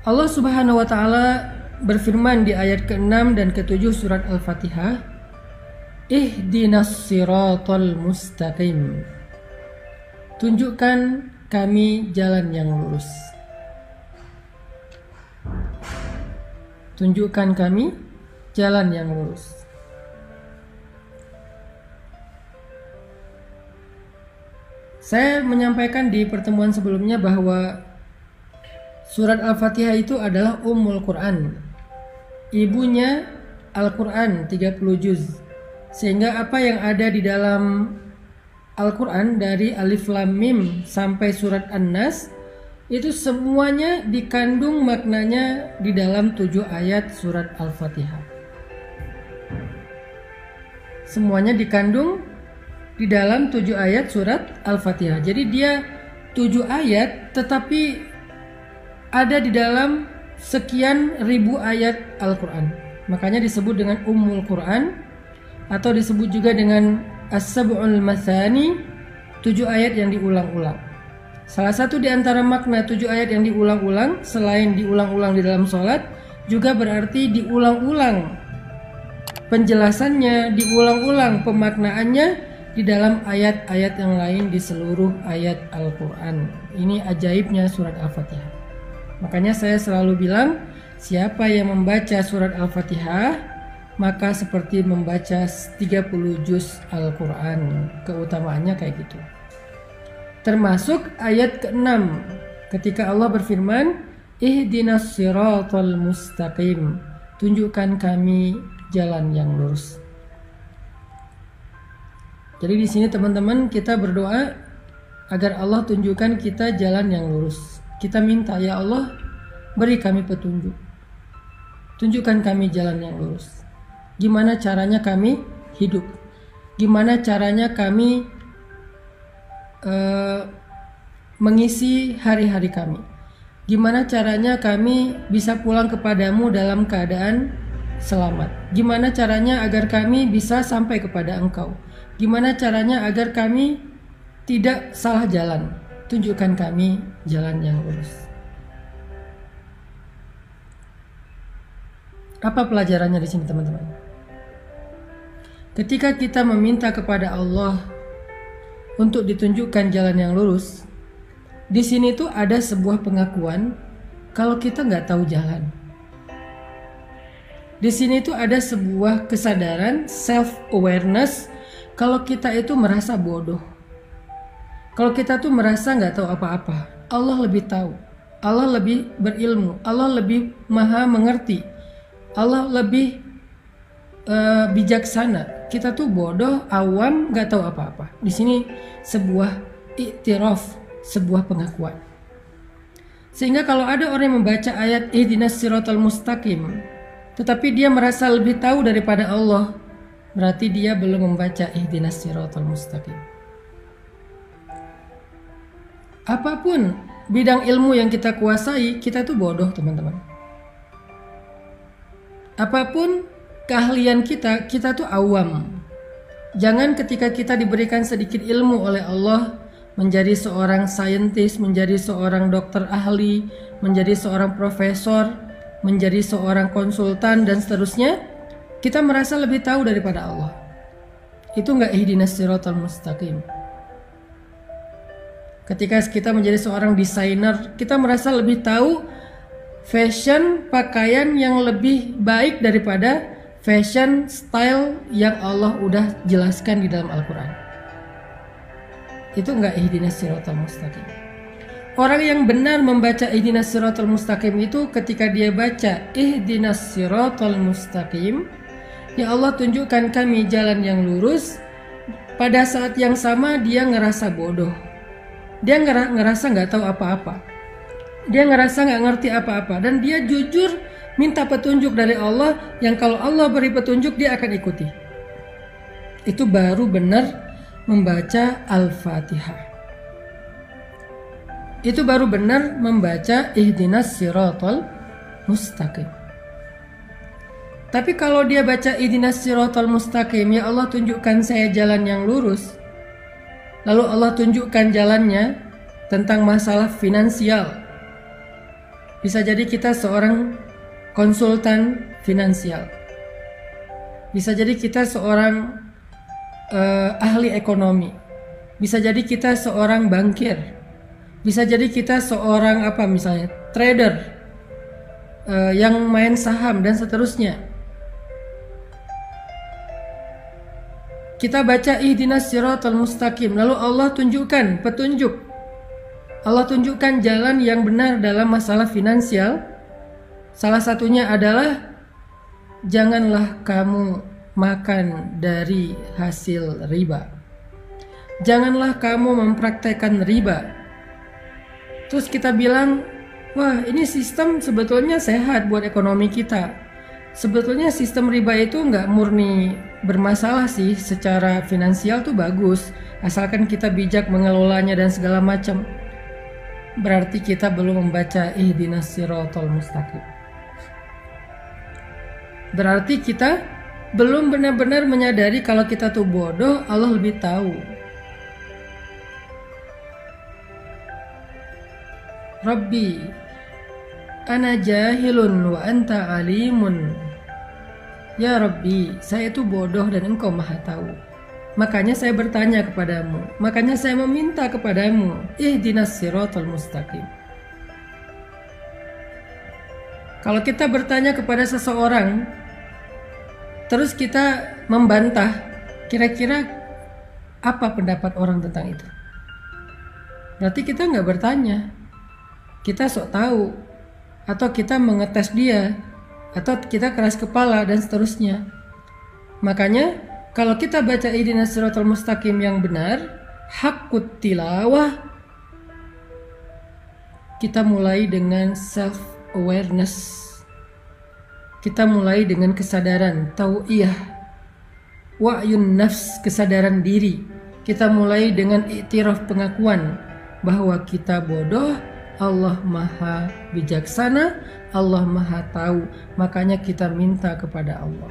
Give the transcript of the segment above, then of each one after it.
Allah Subhanahu wa taala berfirman di ayat ke-6 dan ke-7 surat Al-Fatihah, Ihdinas siratal mustaqim. Tunjukkan kami jalan yang lurus. Tunjukkan kami jalan yang lurus. Saya menyampaikan di pertemuan sebelumnya bahwa surat Al-Fatihah itu adalah Ummul Quran. Ibunya Al-Quran 30 juz. Sehingga apa yang ada di dalam Al-Quran dari Alif Lam Mim sampai surat An-Nas itu semuanya dikandung maknanya di dalam 7 ayat surat Al-Fatihah. Semuanya dikandung di dalam 7 ayat surat Al-Fatihah. Jadi dia 7 ayat tetapi ada di dalam sekian ribu ayat Al-Quran. Makanya disebut dengan Ummul Quran atau disebut juga dengan As-Sab'ul Mathani, 7 ayat yang diulang-ulang. Salah satu di antara makna 7 ayat yang diulang-ulang, selain diulang-ulang di dalam sholat, juga berarti diulang-ulang penjelasannya, diulang-ulang pemaknaannya di dalam ayat-ayat yang lain di seluruh ayat Al-Quran. Ini ajaibnya surat Al-Fatihah. Makanya saya selalu bilang, siapa yang membaca surat Al-Fatihah maka seperti membaca 30 juz Al-Quran. Keutamaannya kayak gitu. Termasuk ayat ke-6 ketika Allah berfirman, Ihdinas siratal mustaqim. Tunjukkan kami jalan yang lurus. Jadi di sini teman-teman kita berdoa agar Allah tunjukkan kita jalan yang lurus. Kita minta, ya Allah, beri kami petunjuk. Tunjukkan kami jalan yang lurus. Gimana caranya kami hidup? Gimana caranya kami mengisi hari-hari kami? Gimana caranya kami bisa pulang kepadamu dalam keadaan selamat? Gimana caranya agar kami bisa sampai kepada Engkau? Gimana caranya agar kami tidak salah jalan? Tunjukkan kami jalan yang lurus. Apa pelajarannya di sini, teman-teman? Ketika kita meminta kepada Allah untuk ditunjukkan jalan yang lurus, di sini tuh ada sebuah pengakuan kalau kita nggak tahu jalan. Di sini tuh ada sebuah kesadaran, self-awareness, kalau kita itu merasa bodoh. Kalau kita tuh merasa nggak tahu apa-apa, Allah lebih tahu, Allah lebih berilmu, Allah lebih maha mengerti, Allah lebih bijaksana. Kita tuh bodoh, awam, nggak tahu apa-apa. Di sini sebuah iktiraf, sebuah pengakuan. Sehingga kalau ada orang yang membaca ayat Ihdinas siratal mustaqim, tetapi dia merasa lebih tahu daripada Allah, berarti dia belum membaca Ihdinas siratal mustaqim. Apapun bidang ilmu yang kita kuasai, kita tuh bodoh, teman-teman. Apapun keahlian kita, kita tuh awam. Jangan ketika kita diberikan sedikit ilmu oleh Allah, menjadi seorang saintis, menjadi seorang dokter ahli, menjadi seorang profesor, menjadi seorang konsultan dan seterusnya, kita merasa lebih tahu daripada Allah. Itu enggak ihdinas siratal mustaqim. Ketika kita menjadi seorang desainer, kita merasa lebih tahu fashion pakaian yang lebih baik daripada fashion style yang Allah udah jelaskan di dalam Al-Quran. Itu enggak ihdinas siratal mustaqim. Orang yang benar membaca ihdinas siratal mustaqim itu ketika dia baca ihdinas siratal mustaqim, ya Allah tunjukkan kami jalan yang lurus, pada saat yang sama dia ngerasa bodoh. Dia ngerasa nggak tahu apa-apa. Dia ngerasa nggak ngerti apa-apa dan dia jujur minta petunjuk dari Allah yang kalau Allah beri petunjuk dia akan ikuti. Itu baru benar membaca Al-Fatihah. Itu baru benar membaca Ihdinas siratal mustaqim. Tapi kalau dia baca Ihdinas siratal mustaqim, ya Allah tunjukkan saya jalan yang lurus, lalu Allah tunjukkan jalannya tentang masalah finansial, Bisa jadi kita seorang konsultan finansial. Bisa jadi kita seorang ahli ekonomi. Bisa jadi kita seorang bankir. Bisa jadi kita seorang misalnya trader yang main saham dan seterusnya. Kita baca ihdinas siratal mustaqim, lalu Allah tunjukkan petunjuk. Allah tunjukkan jalan yang benar dalam masalah finansial. Salah satunya adalah janganlah kamu makan dari hasil riba. Janganlah kamu mempraktekkan riba. Terus kita bilang, wah ini sistem sebetulnya sehat buat ekonomi kita. Sebetulnya sistem riba itu nggak murni bermasalah sih, secara finansial tuh bagus, asalkan kita bijak mengelolanya dan segala macam. Berarti kita belum membaca ihdinas siratal mustaqim. Berarti kita belum benar-benar menyadari kalau kita tuh bodoh, Allah lebih tahu. Rabbi, ana jahilun wa anta alimun. Ya Rabbi, saya itu bodoh dan Engkau maha tahu. Makanya saya bertanya kepadamu, makanya saya meminta kepadamu, ihdinas siratal mustaqim. Kalau kita bertanya kepada seseorang, terus kita membantah, kira-kira apa pendapat orang tentang itu? Berarti kita nggak bertanya, kita sok tahu, atau kita mengetes dia, atau kita keras kepala dan seterusnya. Makanya kalau kita baca ihdinas siratal mustaqim yang benar, haqqut tilawah, kita mulai dengan self awareness. Kita mulai dengan kesadaran tau'iyah, wa'yun nafs, kesadaran diri. Kita mulai dengan iktiraf, pengakuan bahwa kita bodoh, Allah maha bijaksana, Allah maha tahu. Makanya kita minta kepada Allah.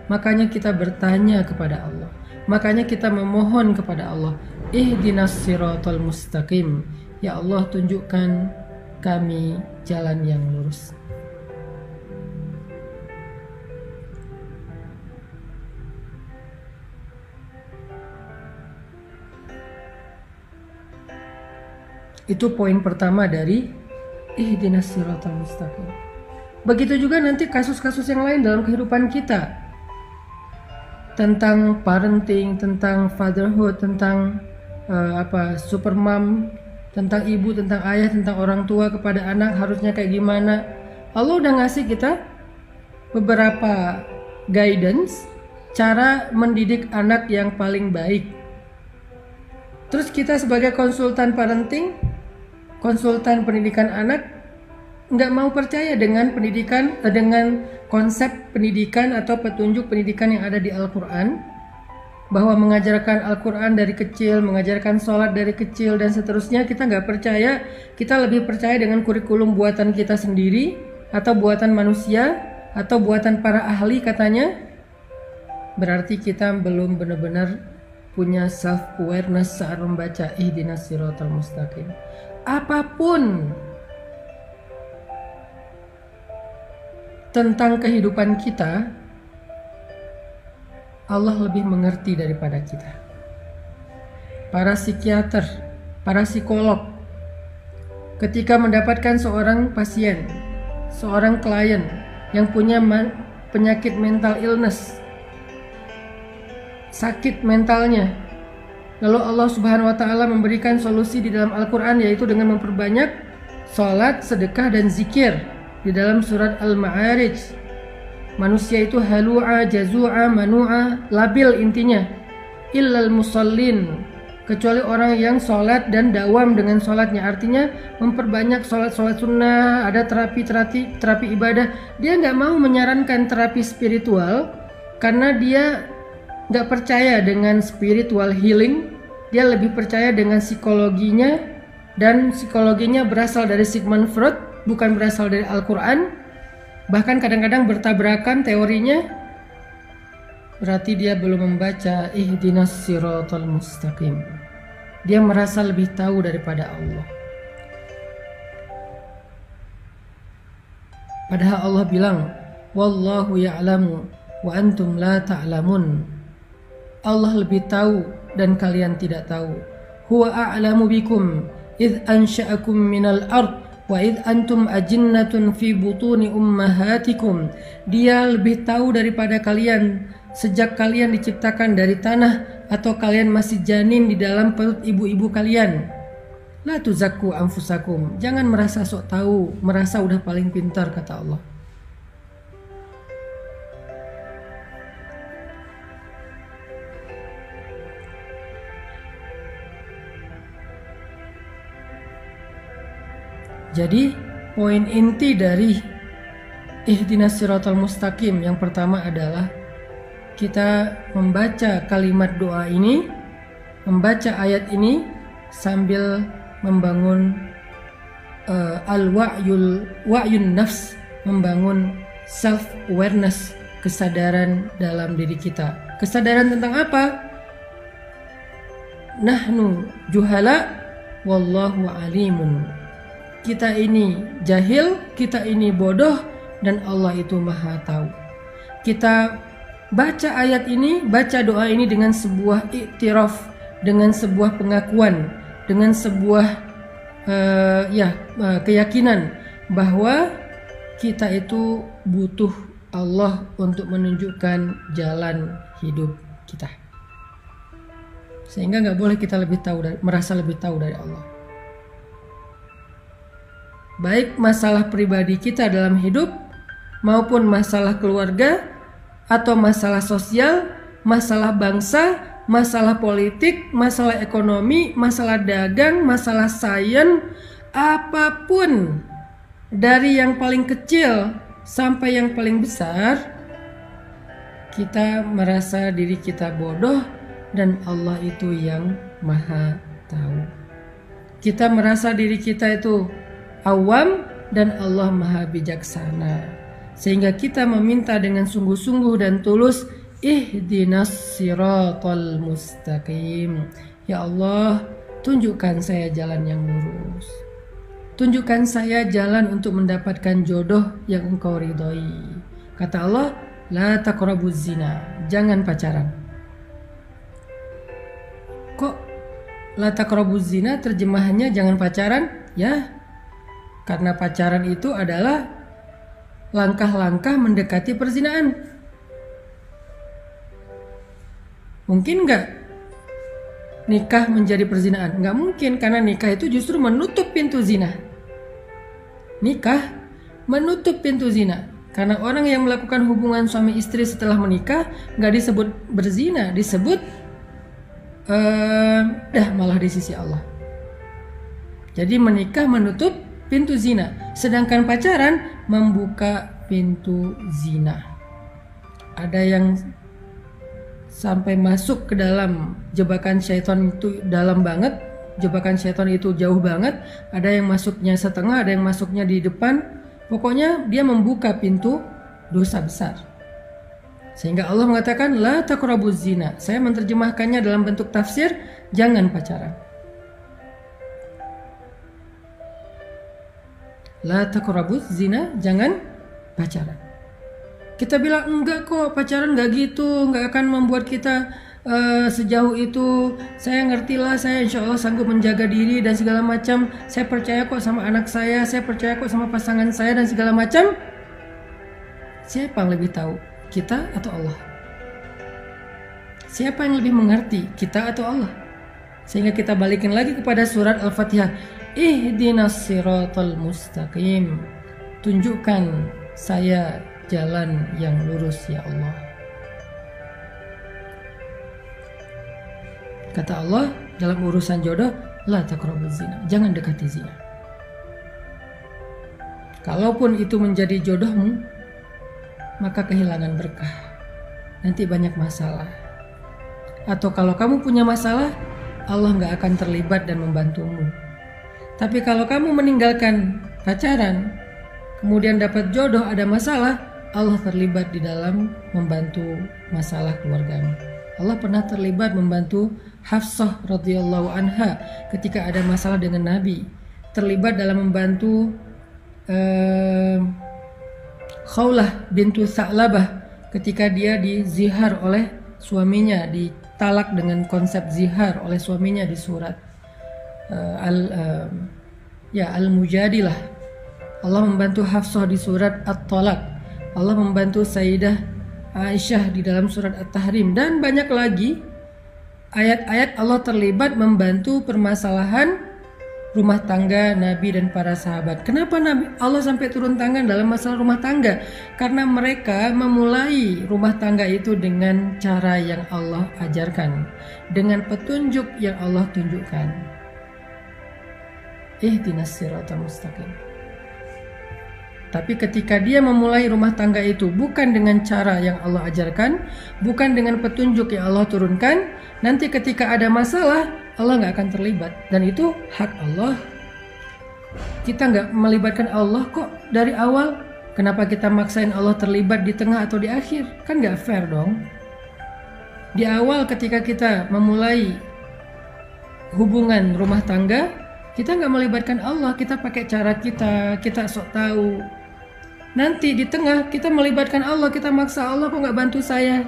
Makanya kita bertanya kepada Allah. Makanya kita memohon kepada Allah, ihdinas siratal mustaqim. Ya Allah, tunjukkan kami jalan yang lurus. Itu poin pertama dari ihdinas siratal mustaqim. Begitu juga nanti kasus-kasus yang lain dalam kehidupan kita, tentang parenting, tentang fatherhood, tentang super mom, tentang ibu, tentang ayah, tentang orang tua kepada anak harusnya kayak gimana. Allah udah ngasih kita beberapa guidance cara mendidik anak yang paling baik. Terus kita sebagai konsultan parenting, konsultan pendidikan anak, nggak mau percaya dengan pendidikan, dengan konsep pendidikan atau petunjuk pendidikan yang ada di Al-Quran, bahwa mengajarkan Al-Quran dari kecil, mengajarkan sholat dari kecil dan seterusnya. Kita nggak percaya. Kita lebih percaya dengan kurikulum buatan kita sendiri, atau buatan manusia, atau buatan para ahli katanya. Berarti kita belum benar-benar punya self awareness saat membaca ihdinas siratal mustaqim. Apapun tentang kehidupan kita, Allah lebih mengerti daripada kita. Para psikiater, para psikolog, ketika mendapatkan seorang pasien, seorang klien yang punya penyakit mental illness, sakit mentalnya, lalu Allah Subhanahu wa Ta'ala memberikan solusi di dalam Al-Quran, yaitu dengan memperbanyak sholat, sedekah, dan zikir. Di dalam surat Al-Ma'arij, manusia itu halu'a, jazu'a, manu'a, labil intinya, illal musallin, kecuali orang yang sholat dan dawam dengan sholatnya. Artinya memperbanyak sholat sunnah, ada terapi ibadah. Dia nggak mau menyarankan terapi spiritual karena dia nggak percaya dengan spiritual healing. Dia lebih percaya dengan psikologinya, dan psikologinya berasal dari Sigmund Freud, bukan berasal dari Al-Quran. Bahkan kadang-kadang bertabrakan teorinya. Berarti dia belum membaca ihdinas siratal mustaqim. Dia merasa lebih tahu daripada Allah. Padahal Allah bilang, wallahu ya'lamu wa antum la ta'lamun. Allah lebih tahu dan kalian tidak tahu. Huwa a'lamu bikum idh ansha'akum minal ard wa idh antum ajinnatun fi butuni ummahatikum. Dia lebih tahu daripada kalian sejak kalian diciptakan dari tanah atau kalian masih janin di dalam perut ibu-ibu kalian. La tuzakku anfusakum. Jangan merasa sok tahu, merasa udah paling pintar, kata Allah. Jadi poin inti dari ihdinas siratal mustaqim yang pertama adalah kita membaca kalimat doa ini, membaca ayat ini sambil membangun wa'yun nafs, membangun self awareness, kesadaran dalam diri kita. Kesadaran tentang apa? Nahnu juhala wallahu alimun. Kita ini jahil, kita ini bodoh, dan Allah itu maha tahu. Kita baca ayat ini, baca doa ini dengan sebuah iktiraf, dengan sebuah pengakuan, dengan sebuah keyakinan bahwa kita itu butuh Allah untuk menunjukkan jalan hidup kita. Sehingga nggak boleh kita merasa lebih tahu dari Allah. Baik masalah pribadi kita dalam hidup maupun masalah keluarga atau masalah sosial, masalah bangsa, masalah politik, masalah ekonomi, masalah dagang, masalah sains, apapun dari yang paling kecil sampai yang paling besar, kita merasa diri kita bodoh dan Allah itu yang maha tahu. Kita merasa diri kita itu awam dan Allah maha bijaksana, sehingga kita meminta dengan sungguh-sungguh dan tulus, ihdinas siratal mustaqim. Ya Allah, tunjukkan saya jalan yang lurus, tunjukkan saya jalan untuk mendapatkan jodoh yang Engkau ridhoi. Kata Allah, la taqrabuz zina, jangan pacaran. Kok la taqrabuz zina terjemahannya jangan pacaran? Ya, karena pacaran itu adalah langkah-langkah mendekati perzinaan. Mungkin nggak nikah menjadi perzinaan? Nggak mungkin, karena nikah itu justru menutup pintu zina. Nikah menutup pintu zina. Karena orang yang melakukan hubungan suami istri setelah menikah nggak disebut berzina, disebut malah di sisi Allah. Jadi menikah menutup pintu zina, sedangkan pacaran membuka pintu zina. Ada yang sampai masuk ke dalam jebakan syaitan itu dalam banget, jebakan syaitan itu jauh banget. Ada yang masuknya setengah, ada yang masuknya di depan. Pokoknya dia membuka pintu dosa besar. Sehingga Allah mengatakan la taqrabuz zina. Saya menerjemahkannya dalam bentuk tafsir, jangan pacaran. La taqrabuz zina, jangan pacaran. Kita bilang enggak kok, pacaran enggak gitu, enggak akan membuat kita sejauh itu. Saya ngertilah, saya insya Allah sanggup menjaga diri dan segala macam. Saya percaya kok sama anak saya percaya kok sama pasangan saya dan segala macam. Siapa yang lebih tahu, kita atau Allah? Siapa yang lebih mengerti, kita atau Allah? Sehingga kita balikin lagi kepada surat Al-Fatihah. Ihdinas siratal mustaqim. Tunjukkan saya jalan yang lurus ya Allah. Kata Allah dalam urusan jodoh, la taqrabuz zina, jangan dekati zina. Kalaupun itu menjadi jodohmu, maka kehilangan berkah. Nanti banyak masalah. Atau kalau kamu punya masalah, Allah gak akan terlibat dan membantumu. Tapi kalau kamu meninggalkan pacaran, kemudian dapat jodoh, ada masalah, Allah terlibat di dalam membantu masalah keluargamu. Allah pernah terlibat membantu Hafsah radhiyallahu anha ketika ada masalah dengan Nabi. Terlibat dalam membantu Khawlah bintu Sa'labah ketika dia dizihar oleh suaminya, ditalak dengan konsep zihar oleh suaminya di surat Al-Mujadilah. Allah membantu Hafsah di surat At-Talaq. Allah membantu Sayyidah Aisyah di dalam surat At-Tahrim, dan banyak lagi ayat-ayat Allah terlibat membantu permasalahan rumah tangga Nabi dan para sahabat. Kenapa Allah sampai turun tangan dalam masalah rumah tangga? Karena mereka memulai rumah tangga itu dengan cara yang Allah ajarkan, dengan petunjuk yang Allah tunjukkan. Ihdinas siratal mustaqim. Tapi ketika dia memulai rumah tangga itu bukan dengan cara yang Allah ajarkan, bukan dengan petunjuk yang Allah turunkan, nanti ketika ada masalah, Allah nggak akan terlibat. Dan itu hak Allah. Kita nggak melibatkan Allah kok dari awal. Kenapa kita maksain Allah terlibat di tengah atau di akhir? Kan nggak fair dong. Di awal ketika kita memulai hubungan rumah tangga, kita nggak melibatkan Allah. Kita pakai cara kita sok tahu. Nanti di tengah kita melibatkan Allah, kita maksa Allah, kok nggak bantu saya?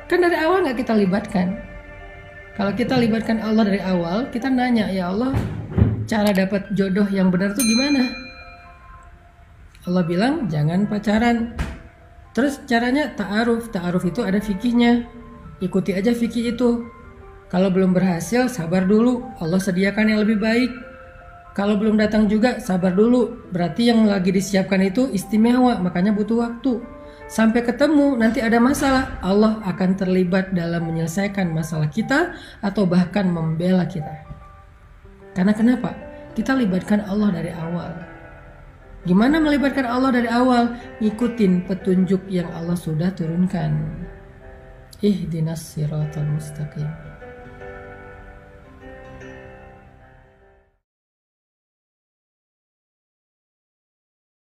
Kan dari awal nggak kita libatkan. Kalau kita libatkan Allah dari awal, kita nanya, ya Allah, cara dapat jodoh yang benar itu gimana? Allah bilang, jangan pacaran. Terus caranya ta'aruf. Ta'aruf itu ada fikihnya. Ikuti aja fikih itu. Kalau belum berhasil, sabar dulu. Allah sediakan yang lebih baik. Kalau belum datang juga, sabar dulu. Berarti yang lagi disiapkan itu istimewa, makanya butuh waktu. Sampai ketemu, nanti ada masalah, Allah akan terlibat dalam menyelesaikan masalah kita atau bahkan membela kita. Karena kenapa? Kita libatkan Allah dari awal. Gimana melibatkan Allah dari awal? Ngikutin petunjuk yang Allah sudah turunkan. Ihdinas siratal mustaqim.